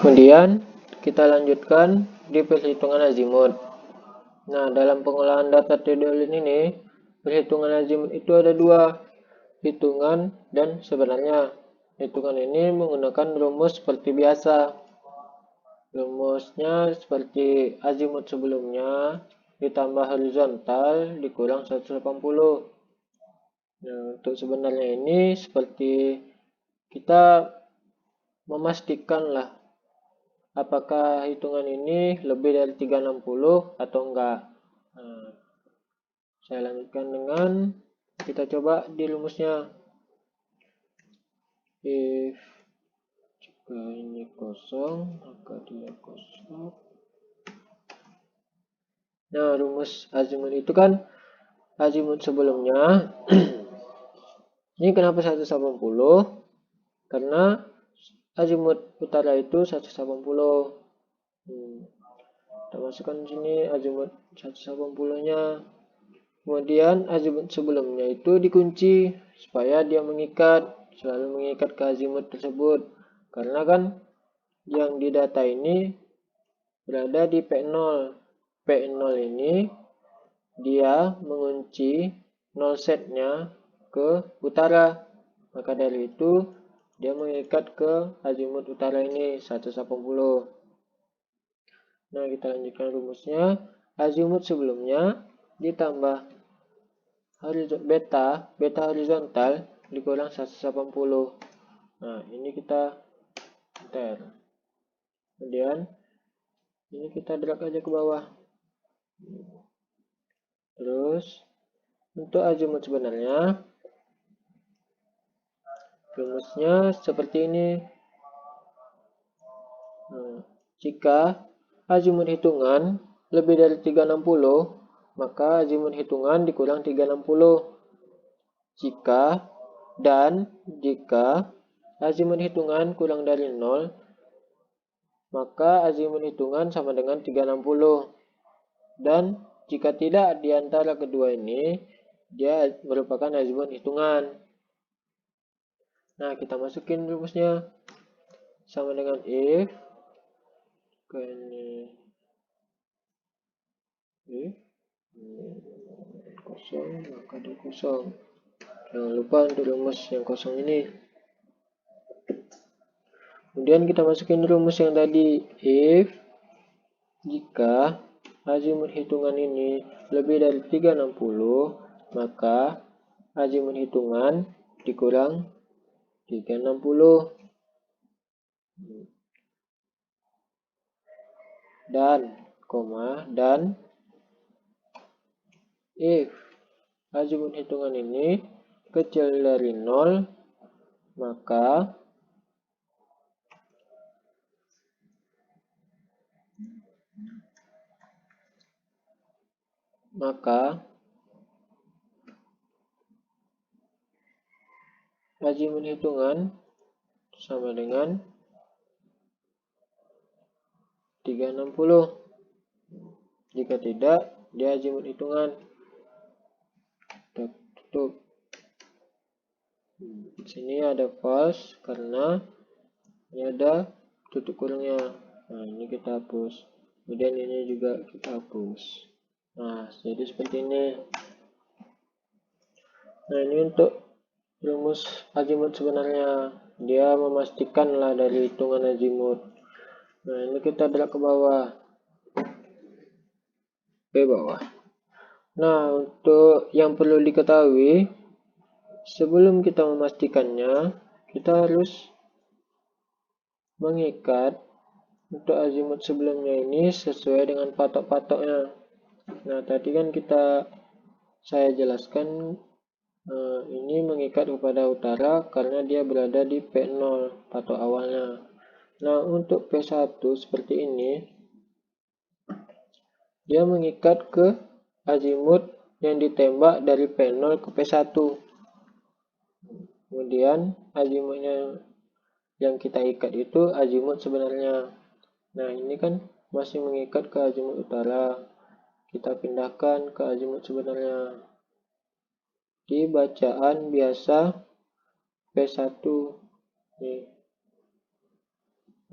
Kemudian kita lanjutkan di perhitungan azimut. Nah, dalam pengolahan data Theodolin ini, perhitungan azimut itu ada dua, hitungan dan sebenarnya. Hitungan ini menggunakan rumus seperti biasa. Rumusnya seperti azimut sebelumnya ditambah horizontal dikurang 180. Nah, untuk sebenarnya ini seperti kita memastikan lah apakah hitungan ini lebih dari 360 atau enggak. Nah, saya lanjutkan dengan kita coba di rumusnya. If jika ini kosong maka dia kosong. Nah, rumus azimut itu kan azimut sebelumnya. Ini kenapa 180? Karena azimut utara itu 180. Kita masukkan di sini azimut 180-nya. Kemudian azimut sebelumnya itu dikunci supaya dia selalu mengikat ke azimut tersebut. Karena kan yang di data ini berada di P0. P0 ini dia mengunci 0 setnya ke utara. Maka dari itu dia mengikat ke azimut utara ini 180. Nah, kita lanjutkan rumusnya. Azimut sebelumnya ditambah beta horizontal dikurang 180. Nah, ini kita enter. Kemudian ini kita drag aja ke bawah. Terus untuk azimut sebenarnya rumusnya seperti ini. Nah, jika azimut hitungan lebih dari 360, maka azimut hitungan dikurang 360. Jika azimut hitungan kurang dari 0, maka azimut hitungan sama dengan 360. Dan jika tidak di antara kedua ini, dia merupakan azimut hitungan. Nah, kita masukin rumusnya. Sama dengan if kosong maka dia kosong. Jangan lupa untuk rumus yang kosong ini. Kemudian kita masukin rumus yang tadi, if jika azimut hitungan ini lebih dari 360, maka azimut hitungan dikurang 360. Dan if azimut hitungan ini kecil dari 0, maka azimut hitungan sama dengan 360. Jika tidak, dia azimut hitungan. Kita tutup. Di sini ada false karena ini ada tutup kurungnya. Nah, ini kita hapus. Kemudian ini juga kita hapus. Nah, jadi seperti ini. Nah, ini untuk rumus azimut sebenarnya. Dia memastikanlah dari hitungan azimut. Nah, ini kita drag ke bawah. Nah, untuk yang perlu diketahui, sebelum kita memastikannya, kita harus mengikat untuk azimut sebelumnya ini sesuai dengan patok-patoknya. Nah, tadi kan saya jelaskan ini mengikat kepada utara karena dia berada di P0, patok awalnya. Nah, untuk P1 seperti ini, dia mengikat ke azimut yang ditembak dari P0 ke P1. Kemudian azimutnya yang kita ikat itu azimut sebenarnya. Nah, ini kan masih mengikat ke azimut utara. Kita pindahkan ke azimut sebenarnya. Di bacaan biasa P1. Nih.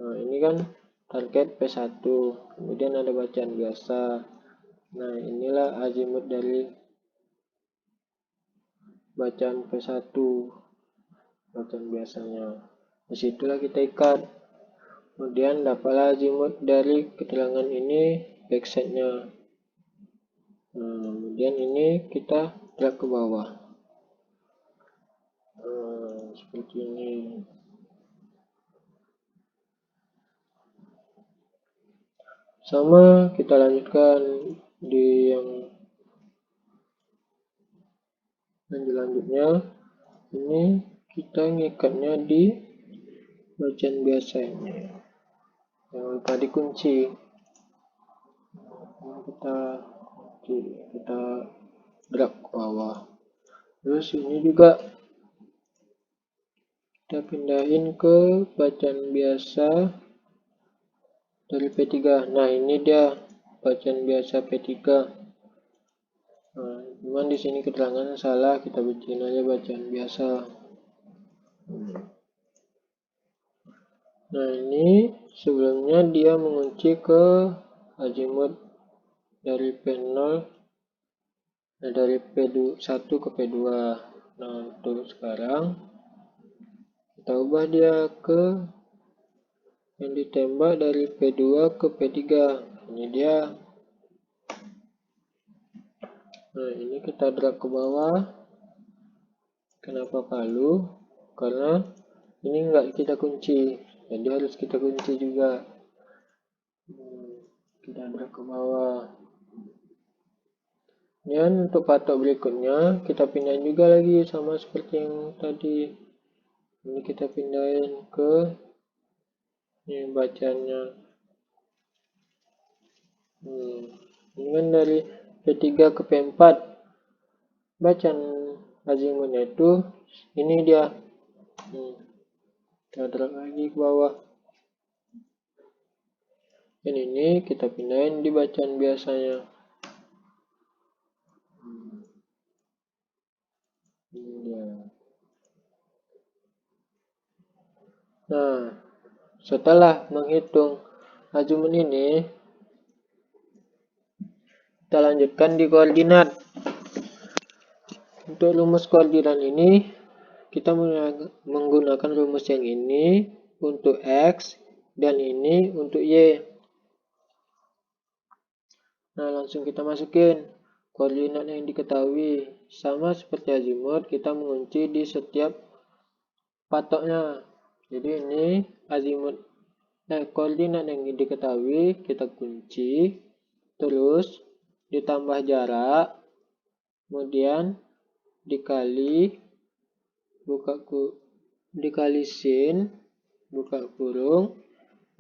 Nah, ini kan target P1, kemudian ada bacaan biasa. Nah, inilah azimut dari bacaan P1, bacaan biasanya. Disitulah kita ikat. Kemudian dapatlah azimut dari keterangan ini backside-nya. Nah, kemudian ini kita drag ke bawah. Seperti ini. Sama kita lanjutkan di yang selanjutnya. Ini kita ngikatnya di bacaan biasa ini. Jangan lupa dikunci. Kita drag ke bawah. Terus ini juga kita pindahin ke bacaan biasa dari P3. Nah, ini dia bacaan biasa P3. Nah, cuman di sini keterangannya salah, kita bikin aja bacaan biasa. Nah, ini sebelumnya dia mengunci ke azimut dari P0, dari P1 ke P2. Nah, untuk sekarang kita ubah dia ke yang ditembak dari P2 ke P3. Ini dia. Nah, ini kita drag ke bawah. Kenapa palu? Karena ini enggak kita kunci, jadi harus kita kunci juga. Kita drag ke bawah. Dan untuk patok berikutnya kita pindahin juga lagi sama seperti yang tadi. Ini kita pindahin ke ini bacanya. Ini kan dari P3 ke P4 bacaan azimutnya itu ini dia. Kita drag lagi ke bawah. Dan ini kita pindahin di bacaan biasanya. Ini dia. Nah, setelah menghitung azimut ini, kita lanjutkan di koordinat. Untuk rumus koordinat ini, kita menggunakan rumus yang ini untuk X dan ini untuk Y. Nah, langsung kita masukin koordinat yang diketahui. Sama seperti azimut, kita mengunci di setiap patoknya. Jadi ini azimut koordinat yang diketahui kita kunci, terus ditambah jarak, kemudian dikali dikali sin, buka kurung,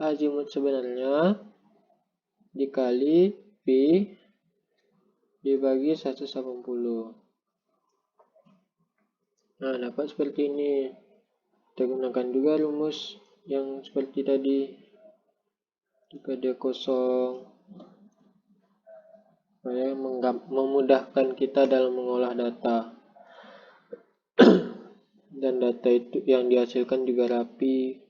azimut sebenarnya dikali pi dibagi 180. Nah, dapat seperti ini. Kita gunakan juga rumus yang seperti tadi. Jika dia kosong, supaya memudahkan kita dalam mengolah data. Dan data itu yang dihasilkan juga rapi.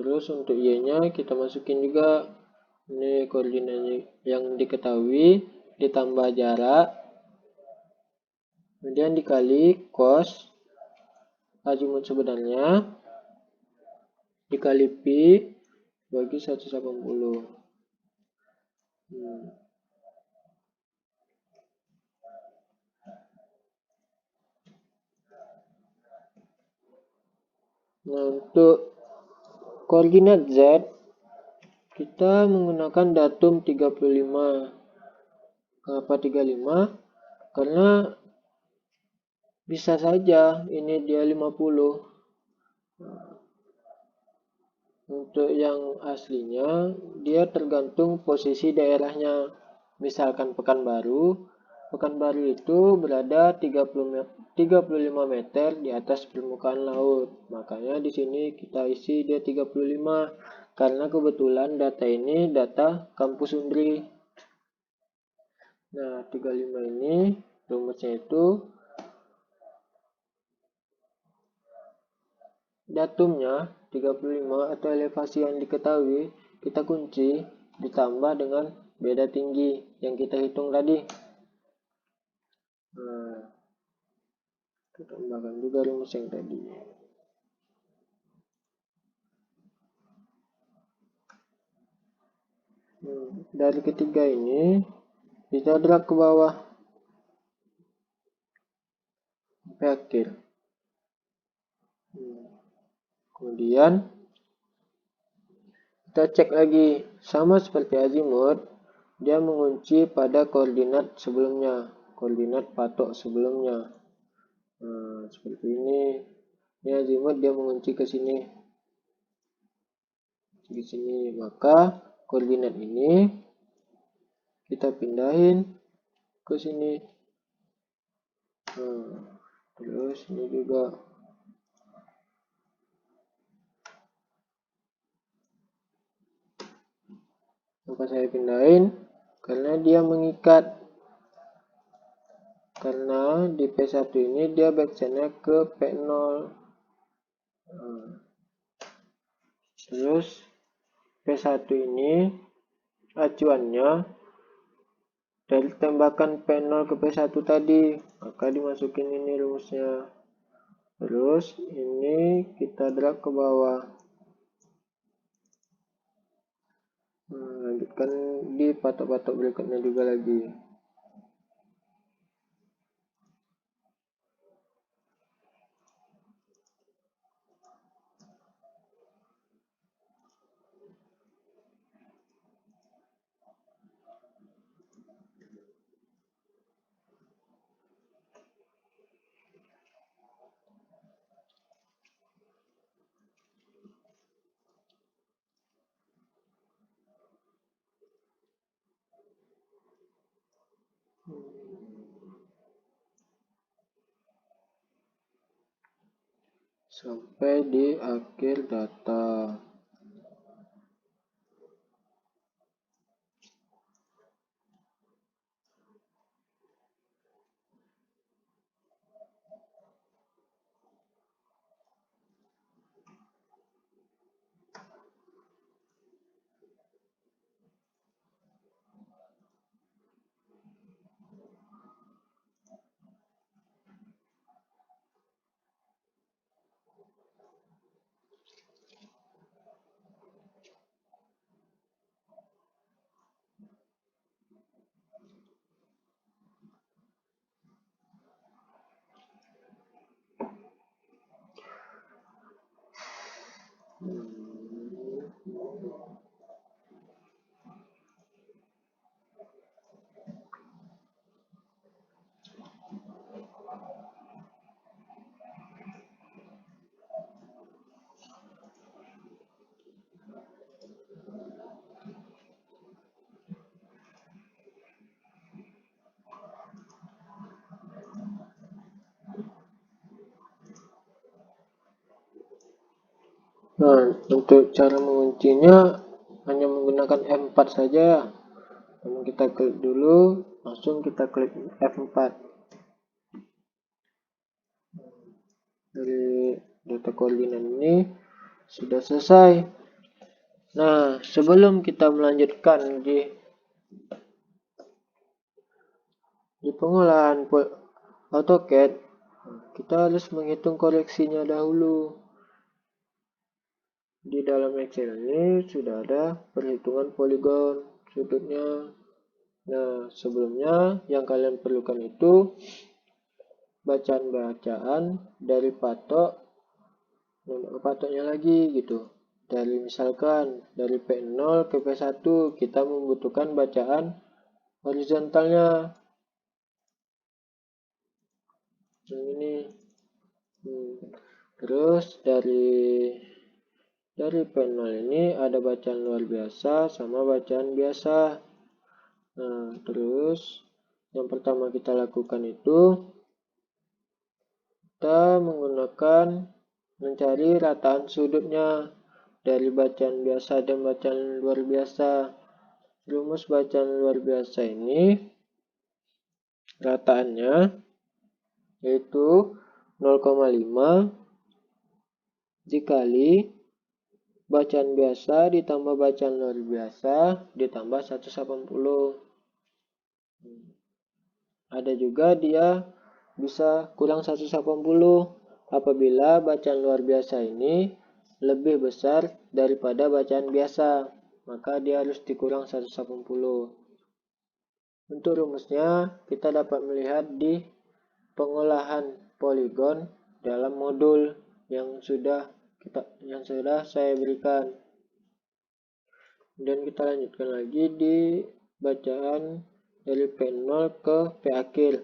Terus untuk Y-nya kita masukin juga ini koordinatnya yang diketahui ditambah jarak, kemudian dikali cos azimut sebenarnya dikali pi bagi 180. Nah, untuk koordinat Z kita menggunakan datum 35. Kenapa 35? Karena bisa saja ini dia 50. Untuk yang aslinya dia tergantung posisi daerahnya. Misalkan Pekanbaru itu berada 35 meter di atas permukaan laut. Makanya di sini kita isi dia 35 karena kebetulan data ini data kampus Undri. Nah, 35 ini rumusnya itu datumnya 35 atau elevasi yang diketahui, kita kunci ditambah dengan beda tinggi yang kita hitung tadi. Nah, kita tambahkan juga rumus yang tadi. Dari ketiga ini kita drag ke bawah sampai akhir. Kemudian kita cek lagi, sama seperti azimut, dia mengunci pada koordinat sebelumnya, koordinat patok sebelumnya. Nah, seperti ini. Ini azimut dia mengunci ke sini. Di sini, maka koordinat ini kita pindahin ke sini. Terus ini juga. Maka saya pindahin karena dia mengikat. Karena di P1 ini dia backchainnya ke P0. Terus P1 ini acuannya dari tembakan P0 ke P1 tadi, maka dimasukin ini rumusnya. Terus ini kita drag ke bawah. Lanjutkan di patok-patok berikutnya juga lagi. Sampai di akhir data. Nah, untuk cara menguncinya hanya menggunakan F4 saja. Namun kita klik dulu, langsung kita klik F4. Dari data koordinat ini sudah selesai. Nah, sebelum kita melanjutkan di pengolahan AutoCAD, kita harus menghitung koreksinya dahulu. Di dalam Excel ini sudah ada perhitungan poligon sudutnya. Nah, sebelumnya yang kalian perlukan itu bacaan-bacaan dari patok, patoknya lagi gitu. Dari misalkan dari P0 ke P1 kita membutuhkan bacaan horizontalnya. Ini. Terus dari P0 ini ada bacaan luar biasa sama bacaan biasa. Nah, terus yang pertama kita lakukan itu kita menggunakan mencari rataan sudutnya dari bacaan biasa dan bacaan luar biasa. Rumus bacaan luar biasa ini rataannya yaitu 0,5 dikali bacaan biasa ditambah bacaan luar biasa ditambah 180. Ada juga dia bisa kurang 180 apabila bacaan luar biasa ini lebih besar daripada bacaan biasa, maka dia harus dikurang 180. Untuk rumusnya kita dapat melihat di pengolahan poligon dalam modul yang sudah saya berikan. Dan kita lanjutkan lagi di bacaan dari P0 ke P akhir.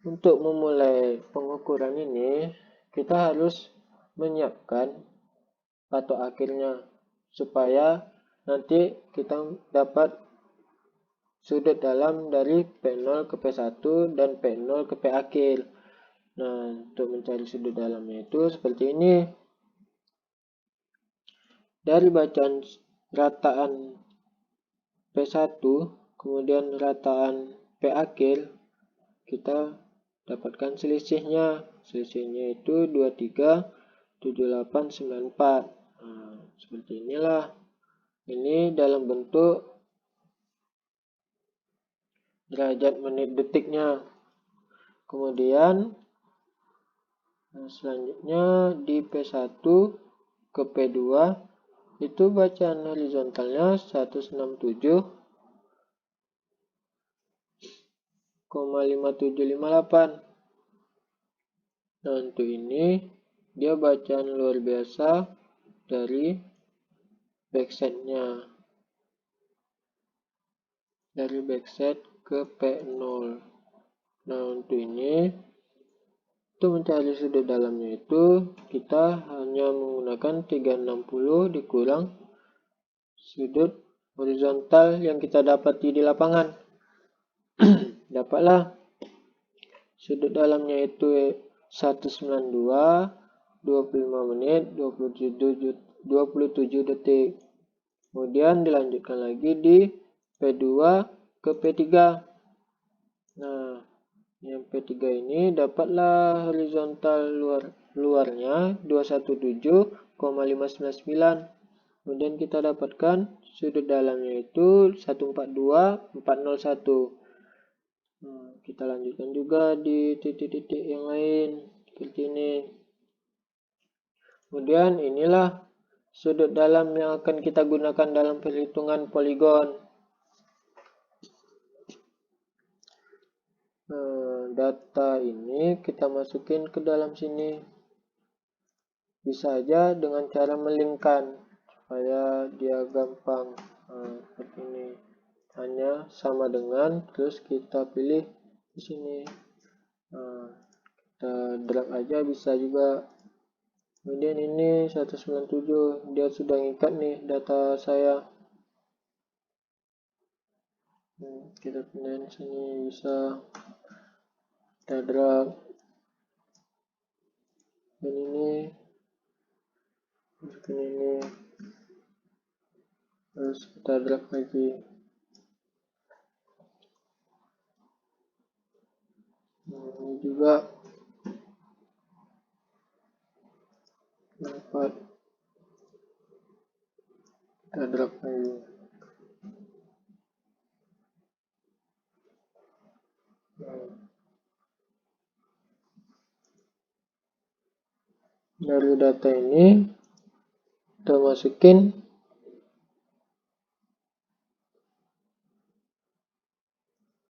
Untuk memulai pengukuran ini, kita harus menyiapkan patok akhirnya supaya nanti kita dapat sudut dalam dari P0 ke P1 dan P0 ke P akhir. Nah, untuk mencari sudut dalamnya itu seperti ini. Dari bacaan rataan P1, kemudian rataan P akhir, kita dapatkan selisihnya. Selisihnya itu 237894. Nah, seperti inilah. Ini dalam bentuk derajat menit detiknya. Kemudian selanjutnya di P1 ke P2 itu bacaan horizontalnya 167,5758. Nah, untuk ini dia bacaan luar biasa dari backsetnya, dari backset ke P0. Nah, untuk ini untuk mencari sudut dalamnya itu kita hanya menggunakan 360 dikurang sudut horizontal yang kita dapati di lapangan. Dapatlah sudut dalamnya itu 192, 25 menit, 27 detik. Kemudian dilanjutkan lagi di P2 ke P3. Nah, yang P3 ini dapatlah horizontal luarnya 217,599. Kemudian kita dapatkan sudut dalamnya itu 142401. Kita lanjutkan juga di titik-titik yang lain seperti ini. Kemudian inilah sudut dalam yang akan kita gunakan dalam perhitungan poligon. Data ini kita masukin ke dalam sini. Bisa aja dengan cara melingkan supaya dia gampang. Seperti ini. Hanya sama dengan, terus kita pilih di sini. Kita drag aja bisa juga. Kemudian ini 197, dia sudah ngikat nih data saya. Kita pindahin sini bisa, kita drag. Dan ini masukin ini, terus kita drag lagi. Ini juga dapat, kita drag lagi. Dari data ini kita masukin